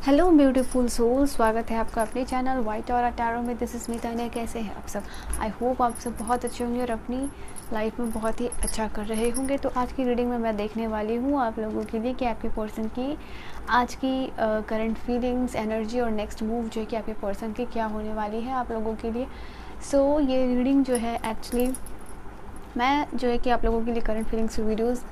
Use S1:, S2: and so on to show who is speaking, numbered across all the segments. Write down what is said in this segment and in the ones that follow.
S1: Hello beautiful soul, स्वागत है आपका अपने चैनल वाइट और टैरो में। This is me Tanya. कैसे हैं आप सब? आई होप आप सब बहुत अच्छे होंगे और अपनी लाइफ में बहुत ही अच्छा कर रहे होंगे। तो आज की रीडिंग में मैं देखने वाली हूँ आप लोगों के लिए कि आपके पर्सन की आज की करंट फीलिंग्स, एनर्जी और नेक्स्ट मूव जो है कि आपके पर्सन की क्या होने वाली है आप लोगों के लिए। सो ये रीडिंग जो है एक्चुअली मैं जो है कि आप लोगों के लिए करंट फीलिंग्स वीडियोस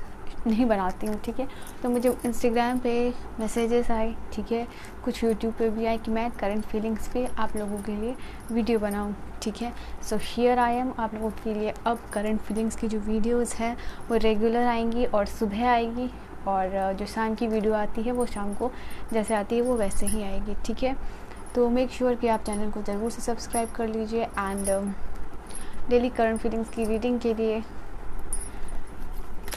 S1: नहीं बनाती हूँ, ठीक है। तो मुझे इंस्टाग्राम पे मैसेजेस आए, ठीक है, कुछ यूट्यूब पे भी आए कि मैं करंट फीलिंग्स पे आप लोगों के लिए वीडियो बनाऊँ, ठीक है। सो हियर आई एम आप लोगों के लिए। अब करंट फीलिंग्स की जो वीडियोस हैं वो रेगुलर आएंगी और सुबह आएगी, और जो शाम की वीडियो आती है वो शाम को जैसे आती है वो वैसे ही आएगी, ठीक है। तो मेक श्योर कि आप चैनल को ज़रूर से सब्सक्राइब कर लीजिए। एंड डेली करंट फीलिंग्स की रीडिंग के लिए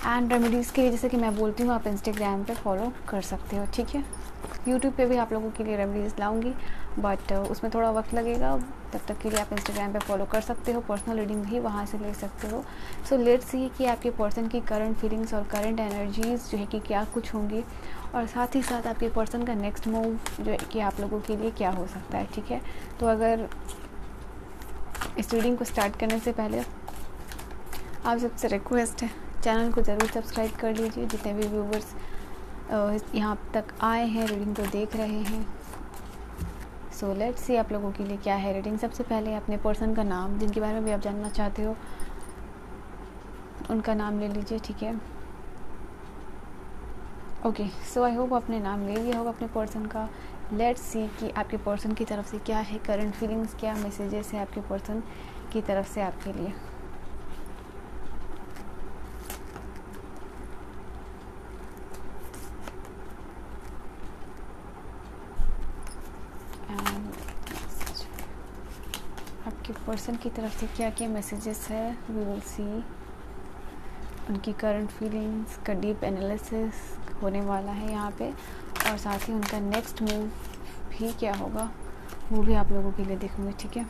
S1: एंड रेमेडीज़ के लिए, जैसे कि मैं बोलती हूँ, आप इंस्टाग्राम पे फॉलो कर सकते हो, ठीक है। यूट्यूब पे भी आप लोगों के लिए रेमेडीज़ लाऊंगी, बट उसमें थोड़ा वक्त लगेगा। तब तक के लिए आप इंस्टाग्राम पे फॉलो कर सकते हो, पर्सनल रीडिंग भी वहाँ से ले सकते हो। सो लेट्स सी कि आपके पर्सन की करंट फीलिंग्स और करंट एनर्जीज़ जो है कि क्या कुछ होंगी, और साथ ही साथ आपके पर्सन का नेक्स्ट मूव जो है कि आप लोगों के लिए क्या हो सकता है, ठीक है। तो अगर इस रीडिंग को स्टार्ट करने से पहले आप सबसे रिक्वेस्ट है, चैनल को ज़रूर सब्सक्राइब कर लीजिए। जितने भी व्यूवर्स यहाँ तक आए हैं, रीडिंग को देख रहे हैं। सो लेट्स सी आप लोगों के लिए क्या है रीडिंग। सबसे पहले अपने पर्सन का नाम, जिनके बारे में भी आप जानना चाहते हो, उनका नाम ले लीजिए, ठीक है। ओके, सो आई होप अपने नाम ले लिया होगा अपने पर्सन का। लेट्स सी कि आपके पर्सन की तरफ से क्या है करंट फीलिंग्स, क्या मैसेजेस है आपके पर्सन की तरफ से आपके लिए। आपके पर्सन की तरफ से क्या क्या मैसेजेस है, वी विल सी। उनकी करंट फीलिंग्स का डीप एनालिसिस होने वाला है यहाँ पे, और साथ ही उनका नेक्स्ट मूव भी क्या होगा वो भी आप लोगों के लिए देखूँगी, ठीक है।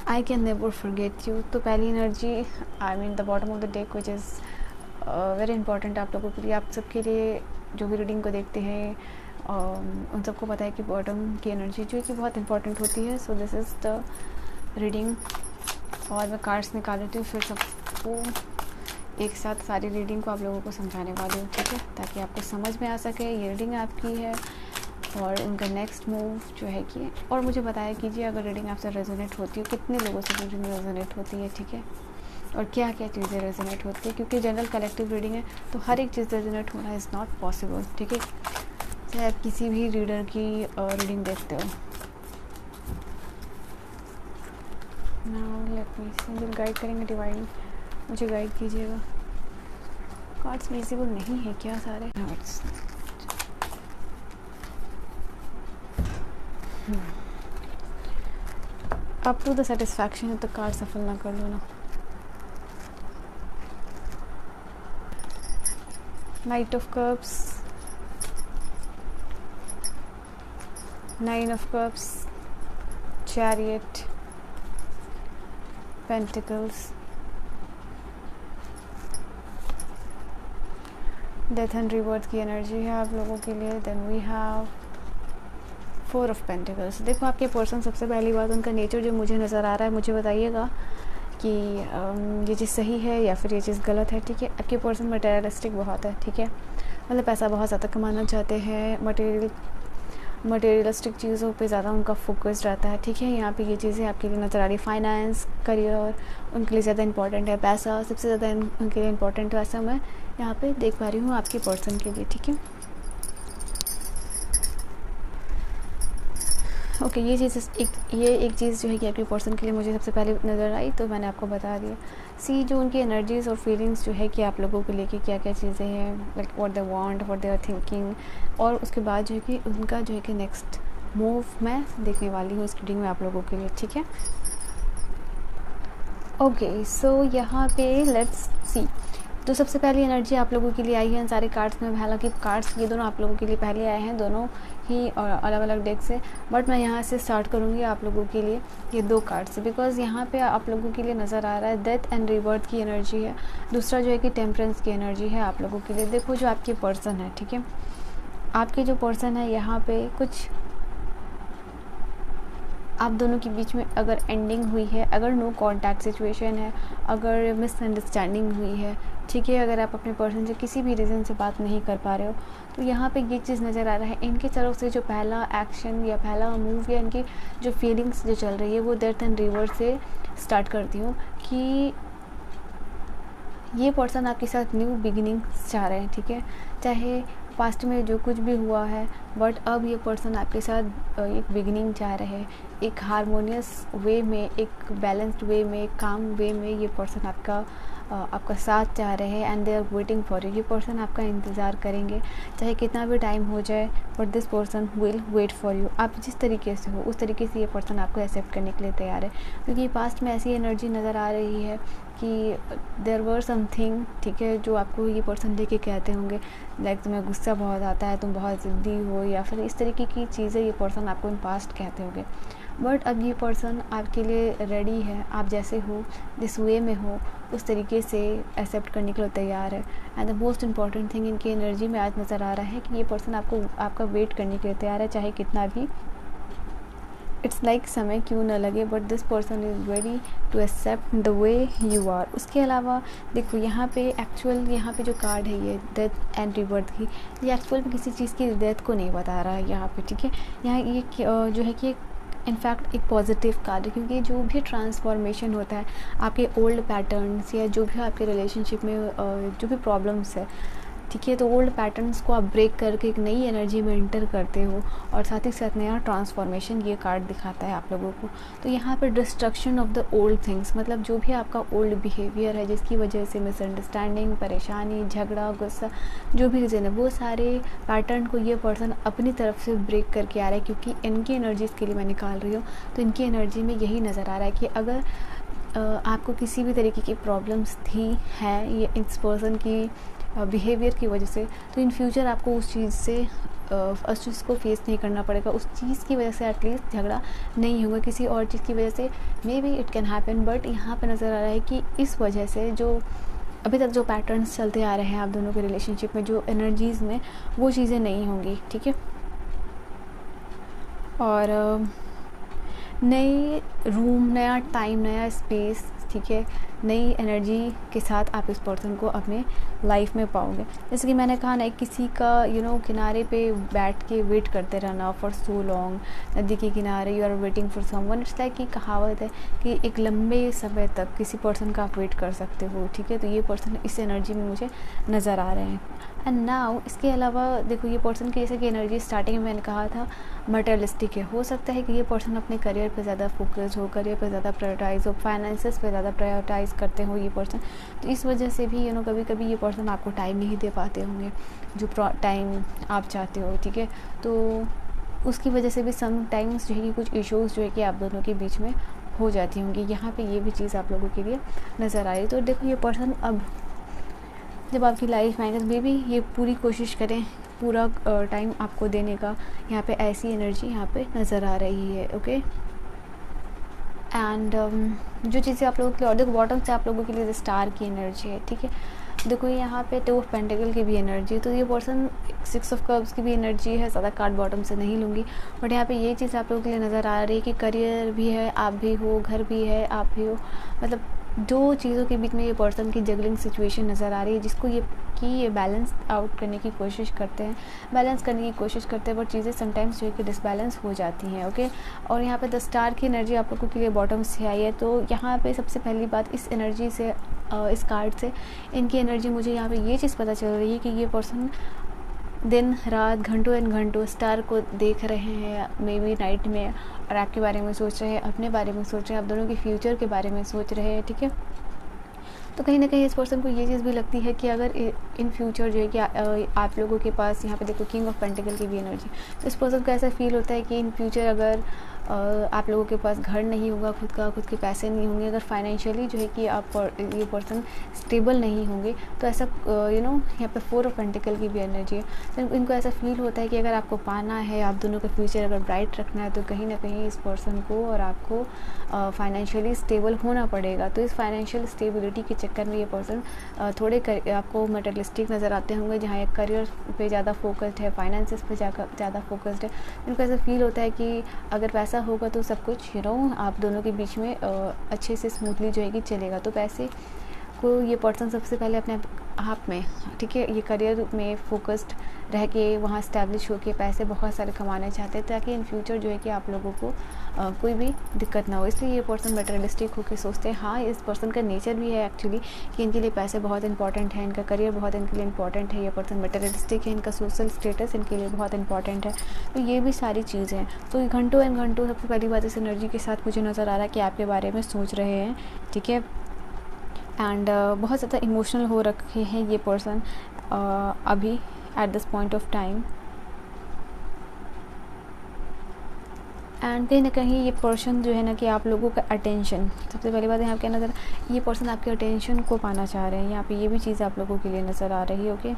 S1: I can never forget you. तो पहली energy, I mean the bottom of the deck, which is very important आप लोगों के लिए, आप सबके लिए जो भी रीडिंग को देखते हैं उन सबको पता है कि बॉटम की एनर्जी जो है कि बहुत इंपॉर्टेंट होती है। So this is the reading, और मैं कार्ड्स निकाल लेती हूँ, फिर सबको एक साथ सारी रीडिंग को आप लोगों को समझाने वाली हूँ, ठीक है, ताकि आपको समझ में आ सके ये रीडिंग आपकी है और उनका नेक्स्ट मूव जो है कि। और मुझे बताया कीजिए अगर रीडिंग आपसे रेजोनेट होती है, कितने लोगों से रीडिंग रेजोनेट होती है, ठीक है, और क्या क्या चीज़ें रेजोनेट होती है, क्योंकि जनरल कलेक्टिव रीडिंग है तो हर एक चीज़ रेजोनेट होना इज़ नॉट पॉसिबल, ठीक है। चाहे आप किसी भी रीडर की रीडिंग देखते हो। नाउ लेट मी सी, मुझे गाइड करेंगे डिवाइन, मुझे गाइड कीजिएगा। कार्ड्स विजिबल नहीं है क्या सारे? अप टू द सेटिस्फैक्शन है तो कार्ड सफल ना कर लो ना। Knight of cups, nine of cups, chariot, pentacles, death and rebirth की एनर्जी है आप लोगों के लिए। Then we have four of pentacles. देखो आपके पर्सन, सबसे पहली बात उनका नेचर जो मुझे नज़र आ रहा है, मुझे बताइएगा कि ये चीज़ सही है या फिर ये चीज़ गलत है, ठीक है। आपके पर्सन मटेरियलिस्टिक बहुत है, ठीक है, मतलब पैसा बहुत ज़्यादा कमाना चाहते हैं, मटेरियलिस्टिक चीज़ों पे ज़्यादा उनका फोकस रहता है, ठीक है। यहाँ पे ये चीज़ें आपके लिए नज़र आ रही, फाइनेंस, करियर उनके लिए ज़्यादा इंपॉर्टेंट है, पैसा सबसे ज़्यादा उनके लिए इंपॉर्टेंट है, ऐसा मैं यहाँ पे देख पा रही हूँ आपके पर्सन के लिए, ठीक है। ओके, ये एक चीज़ जो है कि आपके पर्सन के लिए मुझे सबसे पहले नज़र आई, तो मैंने आपको बता दिया। सी, जो उनकी एनर्जीज़ और फीलिंग्स जो है कि आप लोगों को लेके क्या क्या चीज़ें हैं, like what they want, what they are thinking, और उसके बाद जो है कि उनका जो है कि नेक्स्ट मूव मैं देखने वाली हूँ इस रीडिंग में आप लोगों के लिए, ठीक है। ओके, सो यहाँ पे लेट्स सी तो सबसे पहली एनर्जी आप लोगों के लिए आई है इन सारे कार्ड्स में। हालांकि कार्ड्स ये दोनों आप लोगों के लिए पहले आए हैं, दोनों ही अलग अलग डेक से, बट मैं यहाँ से स्टार्ट करूँगी आप लोगों के लिए ये 2 कार्ड से, बिकॉज़ यहाँ पे आप लोगों के लिए नज़र आ रहा है डेथ एंड रिबर्थ की एनर्जी है। दूसरा जो है कि टेम्परेंस की एनर्जी है आप लोगों के लिए। देखो जो आपके पर्सन है, ठीक है, आपके जो पर्सन है यहाँ पे कुछ आप दोनों के बीच में अगर एंडिंग हुई है, अगर नो कॉन्टैक्ट सिचुएशन है, अगर मिसअंडरस्टैंडिंग हुई है, ठीक है, अगर आप अपने पर्सन से किसी भी रीज़न से बात नहीं कर पा रहे हो, तो यहाँ पे ये चीज़ नज़र आ रहा है इनकी तरफ से जो पहला एक्शन या पहला मूव या इनकी जो फीलिंग्स जो चल रही है वो डेथ एंड रिवर्थ से स्टार्ट करती हूँ कि ये पर्सन आपके साथ न्यू बिगिनिंग चाह रहे हैं, ठीक है, चाहे पास्ट में जो कुछ भी हुआ है, बट अब ये पर्सन आपके साथ एक बिगिनिंग चाह रहे हैं, एक हारमोनियस वे में, एक बैलेंस्ड वे में, एक काम वे में ये पर्सन आपका साथ चाह रहे हैं and they are waiting for you. ये पर्सन आपका इंतज़ार करेंगे चाहे कितना भी टाइम हो जाए, but this person will wait for you. आप जिस तरीके से हो उस तरीके से ये पर्सन आपको एक्सेप्ट करने के लिए तैयार है, क्योंकि पास्ट में ऐसी एनर्जी नज़र आ रही है कि देयर वर समथिंग, ठीक है, जो आपको ये पर्सन लेके कहते होंगे लाइक तुम्हें गुस्सा बहुत आता है, तुम बहुत ज़िद्दी हो, या फिर इस तरीके की चीज़ें ये पर्सन आपको इन पास्ट कहते होंगे। बट अब ये पर्सन आपके लिए रेडी है, आप जैसे हो, जिस वे में हो उस तरीके से एक्सेप्ट करने के लिए तैयार है। And the most important thing इनकी एनर्जी में आज नज़र आ रहा है कि ये पर्सन आपका वेट करने के लिए तैयार है, चाहे कितना भी इट्स लाइक समय क्यों ना लगे, but this person is ready to accept the way you are. उसके अलावा देखो यहाँ पे यहाँ पे जो कार्ड है ये डेथ एंड रिबर्थ की, ये एक्चुअल में किसी चीज़ की डेथ को नहीं बता रहा है यहाँ पे, ठीक है। यहाँ ये जो है कि इनफैक्ट एक पॉजिटिव कार्ड है, क्योंकि जो भी ट्रांसफॉर्मेशन होता है आपके ओल्ड पैटर्न्स या जो भी आपके रिलेशनशिप में जो भी प्रॉब्लम्स है, ठीक है, तो ओल्ड पैटर्न्स को आप ब्रेक करके एक नई एनर्जी में एंटर करते हो और साथ ही साथ नया ट्रांसफॉर्मेशन ये कार्ड दिखाता है आप लोगों को। तो यहाँ पे destruction of the old things, मतलब जो भी आपका ओल्ड बिहेवियर है जिसकी वजह से मिसअंडरस्टैंडिंग, परेशानी, झगड़ा, गुस्सा, जो भी रीज़न है, वो सारे पैटर्न को ये पर्सन अपनी तरफ से ब्रेक करके आ रहा है, क्योंकि इनकी एनर्जी इसके लिए मैं निकाल रही हूँ। तो इनकी एनर्जी में यही नज़र आ रहा है कि अगर आपको किसी भी तरीके की प्रॉब्लम्स थी है ये इस पर्सन की बिहेवियर की वजह से, तो इन फ्यूचर आपको उस चीज़ को फेस नहीं करना पड़ेगा। उस चीज़ की वजह से एटलीस्ट झगड़ा नहीं होगा, किसी और चीज़ की वजह से may be it can happen, but यहाँ पे नज़र आ रहा है कि इस वजह से जो अभी तक जो पैटर्न्स चलते आ रहे हैं आप दोनों के रिलेशनशिप में, जो एनर्जीज़ में, वो चीज़ें नहीं होंगी, ठीक है। और नई रूम, नया टाइम, नया स्पेस, ठीक है, नई एनर्जी के साथ आप इस पर्सन को अपने लाइफ में पाओगे। जैसे कि मैंने कहा ना, किसी का किनारे पे बैठ के वेट करते रहना फॉर सो लॉन्ग, नदी के किनारे you are waiting for someone, it's like कि कहावत है कि एक लंबे समय तक किसी पर्सन का आप वेट कर सकते हो, ठीक है। तो ये पर्सन इस एनर्जी में मुझे नज़र आ रहे हैं। एंड नाउ इसके अलावा देखो ये पर्सन की जैसे कि एनर्जी स्टार्टिंग में मैंने कहा था मटेरियलिस्टिक है। हो सकता है कि ये पर्सन अपने करियर पे ज़्यादा फोकस हो, करियर पे ज़्यादा प्रायोरिटाइज हो, फाइनेंसेस पे ज़्यादा प्रायोरिटाइज करते हो ये पर्सन। तो इस वजह से भी कभी कभी ये पर्सन आपको टाइम नहीं दे पाते होंगे जो टाइम आप चाहते हो, ठीक है। तो उसकी वजह से भी सम टाइम्स जो है कि कुछ इश्यूज़ जो है कि आप दोनों के बीच में हो जाती होंगी। यहाँ पे ये भी चीज़ आप लोगों के लिए नज़र आई। तो देखो ये पर्सन अब जब आपकी लाइफ में आएगा, बेबी ये पूरी कोशिश करें पूरा टाइम आपको देने का। यहाँ पे ऐसी एनर्जी यहाँ पे नज़र आ रही है, ओके। एंड जो चीज़ें आप लोगों के लिए, और देखो बॉटम से आप लोगों के लिए स्टार की एनर्जी है, ठीक है। देखो यहाँ पे 2 ऑफ पेंटिकल की भी एनर्जी, तो ये पर्सन 6 ऑफ कप्स की भी एनर्जी है। ज़्यादा कार्ड बॉटम से नहीं लूँगी, बट यहाँ पे ये चीज़ आप लोगों के लिए नज़र आ रही है कि करियर भी है, आप भी हो, घर भी है, आप भी हो, मतलब 2 चीज़ों के बीच में ये पर्सन की जगलिंग सिचुएशन नज़र आ रही है, जिसको ये बैलेंस आउट करने की कोशिश करते हैं, बैलेंस करने की कोशिश करते हैं, बट चीज़ें समटाइम्स जो है कि डिसबैलेंस हो जाती हैं, ओके। और यहाँ पे 10 स्टार की एनर्जी आप लोगों के लिए बॉटम से आई है। तो यहाँ पे सबसे पहली बात, इस एनर्जी से, इस कार्ड से इनकी एनर्जी, मुझे यहाँ पे ये चीज़ पता चल रही है कि ये पर्सन दिन रात घंटों एंड घंटों स्टार को देख रहे हैं, मे बी नाइट में, और आपके बारे में सोच रहे हैं, अपने बारे में सोच रहे हैं, आप दोनों के फ्यूचर के बारे में सोच रहे हैं, ठीक है। तो कहीं ना कहीं इस पर्सन को ये चीज़ भी लगती है कि अगर इन फ्यूचर जो है कि आप लोगों के पास, यहाँ पे देखो किंग ऑफ पेंटिकल की भी एनर्जी, तो इस पर्सन को ऐसा फील होता है कि इन फ्यूचर अगर आप लोगों के पास घर नहीं होगा खुद का, खुद के पैसे नहीं होंगे, अगर फाइनेंशियली जो है कि आप ये पर्सन स्टेबल नहीं होंगे, तो ऐसा यहाँ पे 4 ऑफ पेंटिकल की भी एनर्जी है। तो इनको ऐसा फील होता है कि अगर आपको पाना है, आप दोनों का फ्यूचर अगर ब्राइट रखना है, तो कहीं ना कहीं इस पर्सन को और आपको फाइनेंशियली स्टेबल होना पड़ेगा। तो इस फाइनेंशियल स्टेबिलिटी के चक्कर में ये पर्सन थोड़े आपको मटेरियलिस्टिक नज़र आते होंगे, जहाँ एक करियर पे ज़्यादा फोकस्ड है, फाइनेंसेस पे ज़्यादा फोकस्ड है। इनको ऐसा फील होता है कि अगर पैसा होगा तो सब कुछ आप दोनों के बीच में अच्छे से स्मूथली जो है कि चलेगा। तो पैसे को ये पर्सन सबसे पहले अपने आप में, ठीक है, ये करियर में फोकस्ड रह के वहाँ स्टैब्लिश होके पैसे बहुत सारे कमाना चाहते हैं, ताकि इन फ्यूचर जो है कि आप लोगों को कोई भी दिक्कत ना हो। इसलिए ये पर्सन मटेरियलिस्टिक होकर सोचते हैं। हाँ, इस पर्सन का नेचर भी है एक्चुअली कि इनके लिए पैसे बहुत इंपॉर्टेंट है, इनका करियर बहुत इनके लिए इंपॉर्टेंट है। ये पर्सन मटेरियलिस्टिक है, इनका सोशल स्टेटस इनके लिए बहुत इंपॉर्टेंट है। तो ये भी सारी चीज़ें हैं। तो घंटों एंड घंटों सबसे पहली बात इस एनर्जी के साथ मुझे नज़र आ रहा है कि आपके बारे में सोच रहे हैं, ठीक है। एंड बहुत ज़्यादा इमोशनल हो रखे हैं ये पर्सन अभी at this point of time. And कहीं ना कहीं ये पर्सन जो है ना कि आप लोगों का अटेंशन, सबसे पहली बात यहाँ क्या नज़र, ये पर्सन आपके अटेंशन को पाना चाह रहे हैं। यहाँ पे ये भी चीज़ आप लोगों के लिए नज़र आ रही है, ओके।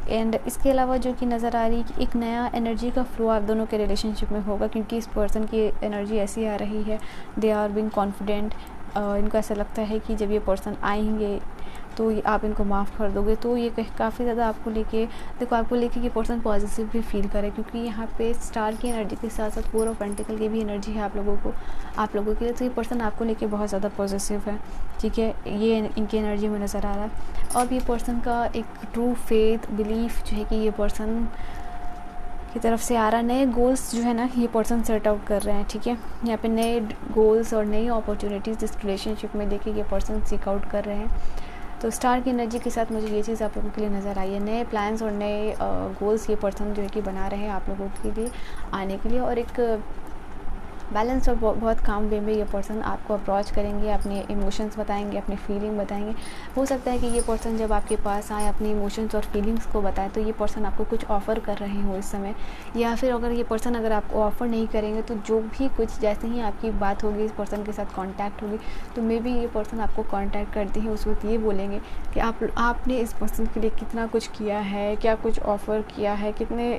S1: एंड इसके अलावा जो कि नज़र आ रही है कि एक नया एनर्जी का फ्लो आप दोनों के रिलेशनशिप में होगा, क्योंकि इस पर्सन की एनर्जी ऐसी आ रही है, दे आर बीइंग कॉन्फिडेंट। इनको ऐसा लगता है कि जब ये पर्सन आएंगे तो आप इनको माफ़ कर दोगे। तो ये काफ़ी ज़्यादा आपको लेके, देखो आपको लेके ये पर्सन पॉजिटिव भी फील करे, क्योंकि यहाँ पे स्टार की एनर्जी के साथ साथ 4 ऑफ पेंटिकल की भी एनर्जी है आप लोगों के लिए। तो ये पर्सन आपको लेके बहुत ज़्यादा पॉजिटिव है, ठीक है, ये इनकी एनर्जी में नज़र आ रहा है। अब ये पर्सन का एक ट्रू फेथ बिलीफ जो है कि ये पर्सन की तरफ से आ रहा है। नए गोल्स जो है ना ये पर्सन सेट आउट कर रहे हैं, ठीक है। यहाँ पे नए गोल्स और नई अपॉर्चुनिटीज़ इस रिलेशनशिप में लेके ये पर्सन सीक आउट कर रहे हैं। तो स्टार की एनर्जी के साथ मुझे ये चीज़ आप लोगों के लिए नज़र आई है। नए प्लान्स और नए गोल्स ये पर्सन जो है कि बना रहे हैं आप लोगों के लिए आने के लिए, और एक बैलेंस और बहुत काम वे में ये पर्सन आपको अप्रोच करेंगे, अपने इमोशंस बताएंगे, अपनी फीलिंग बताएंगे। हो सकता है कि ये पर्सन जब आपके पास आए अपनी इमोशंस और फीलिंग्स को बताए, तो ये पर्सन आपको कुछ ऑफ़र कर रहे हो इस समय, या फिर अगर ये पर्सन अगर आपको ऑफ़र नहीं करेंगे तो जो भी कुछ, जैसे ही आपकी बात होगी इस पर्सन के साथ कांटेक्ट होगी, तो मे बी ये पर्सन आपको कांटेक्ट करते हैं उस वक्त ये बोलेंगे कि आपने इस पर्सन के लिए कितना कुछ किया है, क्या कुछ ऑफ़र किया है, कितने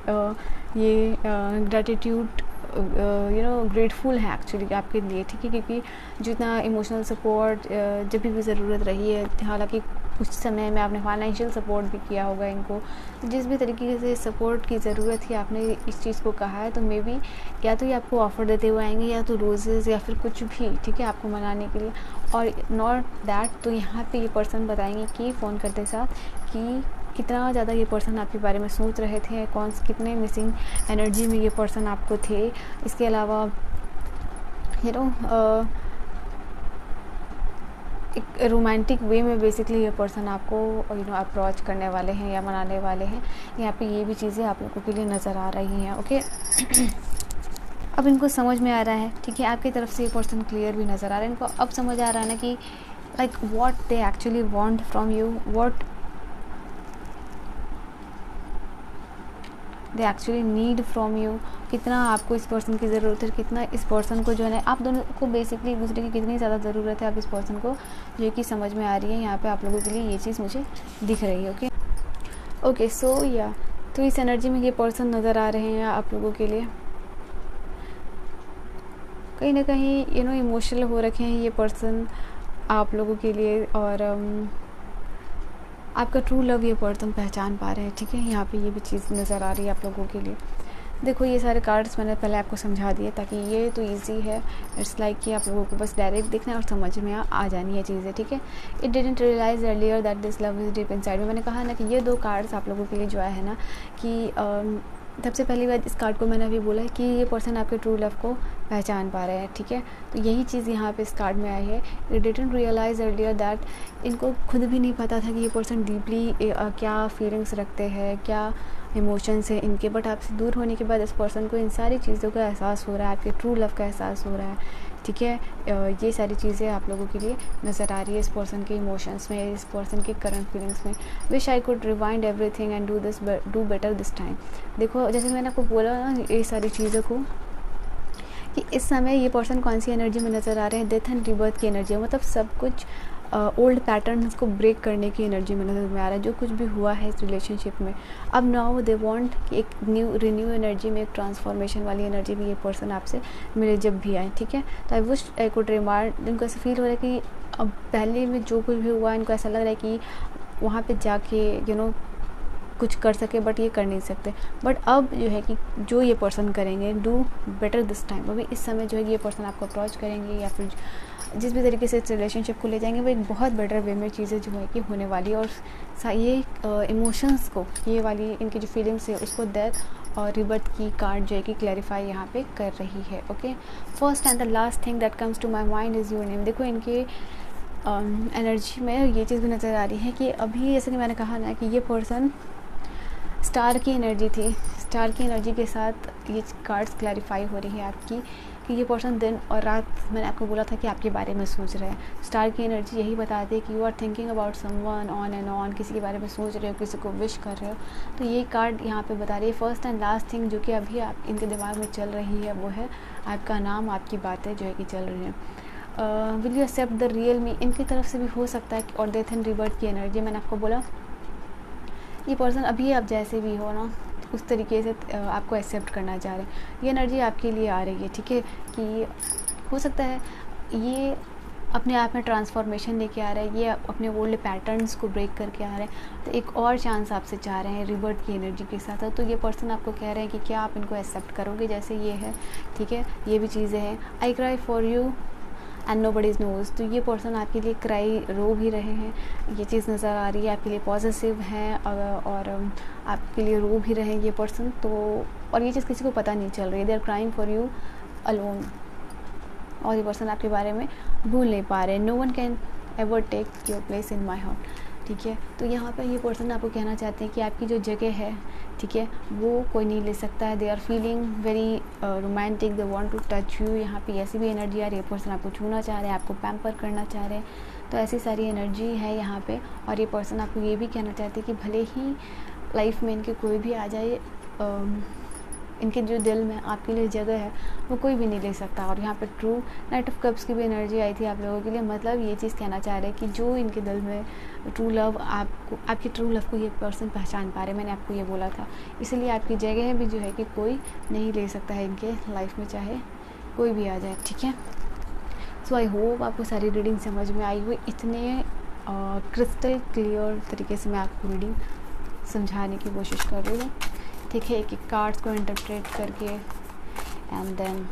S1: ये ग्रैटिट्यूड ग्रेटफुल है एक्चुअली आपके लिए, ठीक है। क्योंकि जितना इमोशनल सपोर्ट जब भी ज़रूरत रही है, हालांकि कुछ समय में आपने फाइनेंशियल सपोर्ट भी किया होगा इनको, जिस भी तरीके से सपोर्ट की ज़रूरत थी आपने इस चीज़ को कहा है, तो मे बी या तो ये आपको ऑफ़र देते हुए आएंगे, या तो रोजेज़ या फिर कुछ भी, ठीक है, आपको मनाने के लिए। और नॉट दैट, तो यहाँ पे ये पर्सन बताएंगे कि फ़ोन करते साथ कि कितना ज़्यादा ये पर्सन आपके बारे में सोच रहे थे, कितने मिसिंग एनर्जी में ये पर्सन आपको थे। इसके अलावा एक रोमांटिक वे में बेसिकली ये पर्सन आपको अप्रोच करने वाले हैं या मनाने वाले हैं। यहाँ पे ये भी चीज़ें आप लोगों के लिए नज़र आ रही हैं, ओके। अब इनको समझ में आ रहा है, ठीक है, आपकी तरफ से ये पर्सन क्लियर भी नज़र आ रहा है। इनको अब समझ आ रहा है ना कि like what they actually want from you, what they actually need from you, कितना आपको इस पर्सन की ज़रूरत है, कितना इस पर्सन को जो है आप दोनों को बेसिकली एक दूसरे की कितनी ज़्यादा ज़रूरत है, आप इस पर्सन को जो कि समझ में आ रही है। यहाँ पे आप लोगों के लिए ये चीज़ मुझे दिख रही है, ओके। सो या तो इस एनर्जी में ये पर्सन नज़र आ रहे हैं आप लोगों के लिए, कहीं ना कहीं इमोशनल हो रखे हैं ये पर्सन आप लोगों के लिए, और आपका ट्रू लव ये पर्सन पहचान पा रहे हैं, ठीक है। यहाँ पे ये भी चीज़ नज़र आ रही है आप लोगों के लिए। देखो ये सारे कार्ड्स मैंने पहले आपको समझा दिए, ताकि ये तो इजी है, इट्स लाइक कि आप लोगों को बस डायरेक्ट देखना है और समझ में आ जानी है चीज़ें, ठीक है। It didn't realize earlier that this love is deep inside में, मैंने कहा ना कि ये 2 कार्ड्स आप लोगों के लिए जो है ना कि सबसे पहली बात इस कार्ड को मैंने अभी बोला है कि ये पर्सन आपके ट्रू लव को पहचान पा रहे हैं, ठीक है। तो यही चीज़ यहाँ पे इस कार्ड में आई है। It didn't realize earlier that, इनको खुद भी नहीं पता था कि ये पर्सन डीपली क्या फीलिंग्स रखते हैं, क्या इमोशंस है इनके, बट आपसे दूर होने के बाद इस पर्सन को इन सारी चीज़ों का एहसास हो रहा है, आपके ट्रू लव का एहसास हो रहा है, ठीक है। ये सारी चीज़ें आप लोगों के लिए नज़र आ रही है इस पर्सन के इमोशंस में, इस पर्सन के करंट फीलिंग्स में। Wish I could rewind everything and do better this time. देखो जैसे मैंने आपको बोला ना, ये सारी चीज़ों को कि इस समय ये पर्सन कौन सी एनर्जी में नज़र आ रहे हैं, डेथ एंड रिबर्थ की एनर्जी, मतलब सब कुछ ओल्ड पैटर्न्स को ब्रेक करने की एनर्जी में नज़र में आ रहा है। जो कुछ भी हुआ है इस रिलेशनशिप में, अब नाउ दे वांट कि एक रिन्यू एनर्जी में, एक ट्रांसफॉर्मेशन वाली एनर्जी में ये पर्सन आपसे मिले जब भी आए, ठीक है। तो आई विश आई कुड रिमार्ड, इनको ऐसा फील हो रहा है कि अब पहले में जो कुछ भी हुआ इनको ऐसा लग रहा है कि वहाँ पे जाके कुछ कर सके, बट ये कर नहीं सकते। बट अब जो है कि जो ये पर्सन करेंगे, डू बेटर दिस टाइम। अभी इस समय जो है ये पर्सन आपको अप्रोच करेंगे या फिर जिस भी तरीके से इस रिलेशनशिप को ले जाएंगे, वो एक बहुत बेटर वे में चीज़ें जो है कि होने वाली है। और ये इमोशंस को, ये वाली इनकी जो फीलिंग्स है उसको डेथ और रिबर्थ की कार्ड जो है कि क्लैरिफाई यहाँ पे कर रही है। Okay, first and the last thing that comes to my mind is your name. देखो इनके एनर्जी में ये चीज़ भी नज़र आ रही है कि अभी जैसे कि मैंने कहा ना कि ये पर्सन स्टार की एनर्जी थी, स्टार की एनर्जी के साथ ये कार्ड्स क्लैरिफाई हो रही है आपकी कि ये पर्सन दिन और रात, मैंने आपको बोला था कि आपके बारे में सोच रहे हैं। स्टार की एनर्जी यही बताती है कि you are thinking about someone on and on, किसी के बारे में सोच रहे हो, किसी को विश कर रहे हो। तो ये कार्ड यहाँ पे बता रही है फर्स्ट एंड लास्ट थिंग जो कि अभी आप इनके दिमाग में चल रही है, वो है आपका नाम, आपकी बातें जो है कि चल रही हैं। Will you accept the real me, इनकी तरफ से भी हो सकता है। और डेथ एंड रिबर्थ की एनर्जी, मैंने आपको बोला ये पर्सन अभी आप जैसे भी हो ना उस तरीके से आपको एक्सेप्ट करना चाह रहे हैं। ये एनर्जी आपके लिए आ रही है, ठीक है, कि हो सकता है ये अपने आप में ट्रांसफॉर्मेशन लेके आ रहा है, ये अपने ओल्ड पैटर्न्स को ब्रेक करके आ रहे हैं। तो एक और चांस आपसे चाह रहे हैं रिबर्थ की एनर्जी के साथ। तो ये पर्सन आपको कह रहे हैं कि क्या आप इनको एक्सेप्ट करोगे जैसे ये है, ठीक है। ये भी चीज़ें हैं, I cry for you and nobody nose. तो ये पर्सन आपके लिए क्राई रो भी रहे हैं, ये चीज़ नज़र आ रही है, आपके लिए पॉजिटिव है और आपके लिए रो भी रहे हैं ये पर्सन। तो और ये चीज़ किसी को पता नहीं चल रही है, they are crying for you alone. और ये पर्सन आपके बारे में भूल नहीं पा रहे। No one can ever take your place in my heart, ठीक है। तो यहाँ पर ये पर्सन आपको कहना चाहते हैं कि आपकी जो जगह है, ठीक है, वो कोई नहीं ले सकता है। They are feeling very romantic, they want to touch you. यहाँ पे ऐसी भी एनर्जी आ रही है, पर्सन आपको छूना चाह रहे हैं, आपको पैम्पर करना चाह रहे हैं। तो ऐसी सारी एनर्जी है यहाँ पे। और ये पर्सन आपको ये भी कहना चाहते हैं कि भले ही लाइफ में इनके कोई भी आ जाए, इनके जो दिल में आपके लिए जगह है वो कोई भी नहीं ले सकता। और यहाँ पे ट्रू नाइट ऑफ कप्स की भी एनर्जी आई थी आप लोगों के लिए, मतलब ये चीज़ कहना चाह रहे हैं कि जो इनके दिल में ट्रू लव, आपको आपकी ट्रू लव को ये पर्सन पहचान पा रहे। मैंने आपको ये बोला था, इसलिए आपकी जगह भी जो है कि कोई नहीं ले सकता है इनके लाइफ में, चाहे कोई भी आ जाए, ठीक है। सो आई होप आपको सारी रीडिंग समझ में आई हुई। इतने क्रिस्टल क्लियर तरीके से मैं आपको रीडिंग समझाने की कोशिश कर रही हूँ, ठीक है, एक एक कार्ड्स को इंटरप्रेट करके एंड देन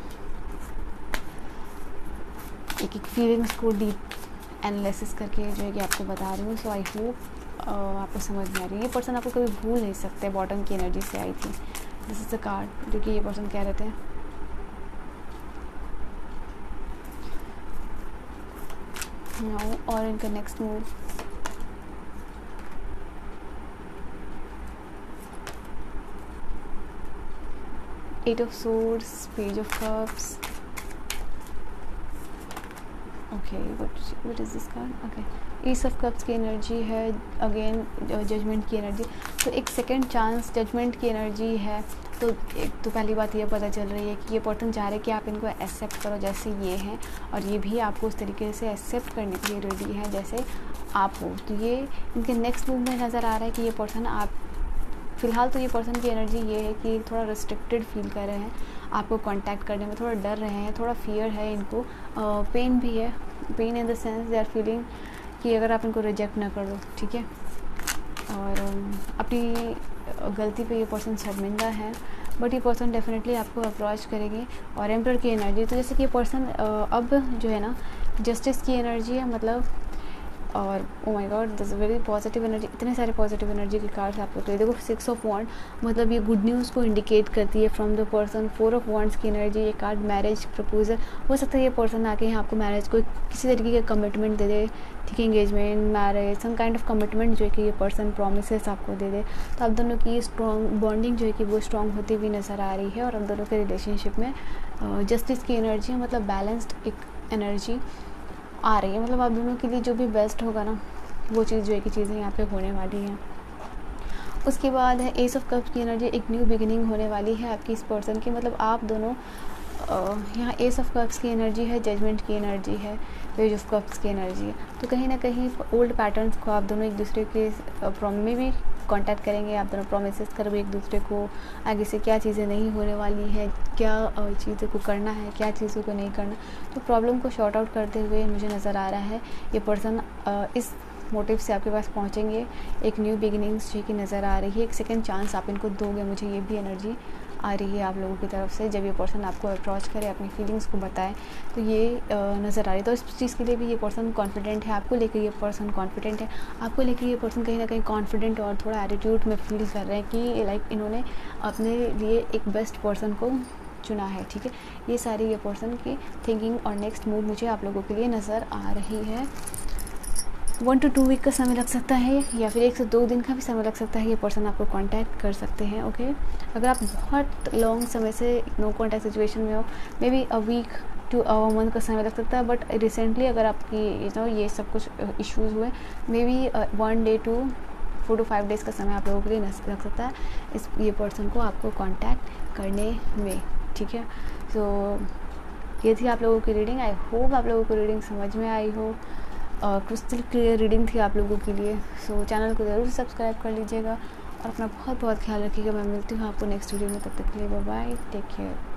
S1: एक एक फीलिंग्स को डीप एनालिसिस करके जो है कि आपको बता रही हूँ। सो आई होप आपको समझ में आ रही है। ये पर्सन आपको कभी भूल नहीं सकते, बॉटम की एनर्जी से आई थी। दिस इज़ द कार्ड जो कि ये पर्सन कह रहे थे। और इनका next move, Eight of Swords, Page of Cups. Okay, what is this card? Okay, Ace of Cups की एनर्जी है, अगेन जजमेंट की एनर्जी। तो एक सेकंड चांस जजमेंट की एनर्जी है। तो एक तो पहली बात ये पता चल रही है कि ये पर्सन चाह रहे हैं कि आप इनको एक्सेप्ट करो जैसे ये हैं, और ये भी आपको उस तरीके से एक्सेप्ट करने के लिए रेडी है जैसे आप हो। तो ये इनके नेक्स्ट मूव में नज़र आ रहा है कि ये पर्सन आप फ़िलहाल तो ये पर्सन की एनर्जी ये है कि थोड़ा रिस्ट्रिक्टेड फील कर रहे हैं, आपको कांटेक्ट करने में थोड़ा डर रहे हैं, थोड़ा फियर है इनको, पेन भी है। Pain in the sense they are feeling कि अगर आप इनको रिजेक्ट ना कर दो, ठीक है। और अपनी गलती पे ये पर्सन शर्मिंदा है, बट ये पर्सन डेफिनेटली आपको अप्रोच करेंगे। और एम्परर की एनर्जी, तो जैसे कि ये पर्सन अब जो है ना जस्टिस की एनर्जी है, मतलब और oh my God this very positive energy. इतने सारे पॉजिटिव एनर्जी के कार्ड्स आपको तो देखो 6 ऑफ वॉन्ड, मतलब ये गुड न्यूज़ को इंडिकेट करती है from the person. 4 of wands की एनर्जी, ये कार्ड मैरिज प्रपोजल। हो सकता है ये पर्सन आके यहाँ आपको मैरिज को किसी तरीके का कमिटमेंट दे दे, ठीक है, engagement, marriage, some kind of commitment जो है कि ये पर्सन प्रोमिसेस आपको दे दे। तो आप दोनों की स्ट्रॉन्ग बॉन्डिंग जो है कि वो स्ट्रॉन्ग होती हुई नज़र आ रही है। और आप दोनों के रिलेशनशिप में जस्टिस की एनर्जी, मतलब बैलेंस्ड एक एनर्जी आ रही है। मतलब आप दोनों के लिए जो भी बेस्ट होगा ना वो चीज़ जो है कि चीज़ें यहाँ पे होने वाली हैं। उसके बाद है एस ऑफ कप्स की एनर्जी, एक न्यू बिगिनिंग होने वाली है आपकी इस पर्सन की। मतलब आप दोनों यहाँ एस ऑफ कप्स की एनर्जी है, जजमेंट की एनर्जी है, पेज ऑफ कप्स की एनर्जी है। तो कहीं ना कहीं ओल्ड पैटर्न्स को आप दोनों एक दूसरे के में भी कांटेक्ट करेंगे, आप दोनों प्रोमिसेस करोगे एक दूसरे को, आगे से क्या चीज़ें नहीं होने वाली हैं, क्या चीज़ों को करना है, क्या चीज़ों को नहीं करना। तो प्रॉब्लम को शॉर्ट आउट करते हुए मुझे नज़र आ रहा है ये पर्सन इस मोटिव से आपके पास पहुंचेंगे। एक न्यू बिगिनिंग्स की नज़र आ रही है, एक सेकंड चांस आप इनको दोगे, मुझे ये भी एनर्जी आ रही है आप लोगों की तरफ से। जब ये पर्सन आपको अप्रोच करे, अपनी फीलिंग्स को बताए, तो ये नज़र आ रही है। तो इस चीज़ के लिए भी ये पर्सन कॉन्फिडेंट है, आपको लेकर ये पर्सन कॉन्फिडेंट है, आपको लेकर ये पर्सन कहीं ना कहीं कॉन्फिडेंट और थोड़ा एटीट्यूड में फील कर रहे हैं कि लाइक इन्होंने अपने लिए एक बेस्ट पर्सन को चुना है। ठीक है, ये सारी ये पर्सन की थिंकिंग और नेक्स्ट मूव मुझे आप लोगों के लिए नज़र आ रही है। 1 to 2 वीक का समय लग सकता है, या फिर 1 से 2 दिन का भी समय लग सकता है। ये पर्सन आपको कांटेक्ट कर सकते हैं। ओके, अगर आप बहुत लॉन्ग समय से नो कांटेक्ट सिचुएशन में हो, may be a week to a month का समय लग सकता है। बट रिसेंटली अगर आपकी ये सब कुछ इश्यूज़ हुए, may be 1 day to 4 to 5 days का समय आप लोगों के लिए लग सकता है ये पर्सन को आपको कांटेक्ट करने में। ठीक है, तो ये थी आप लोगों की रीडिंग। आई होप आप लोगों को रीडिंग समझ में आई हो। क्रिस्टल क्लियर रीडिंग थी आप लोगों के लिए। सो चैनल को ज़रूर सब्सक्राइब कर लीजिएगा और अपना बहुत बहुत ख्याल रखिएगा। मैं मिलती हूँ आपको नेक्स्ट वीडियो में, तब तक के लिए बाय बाय, टेक केयर।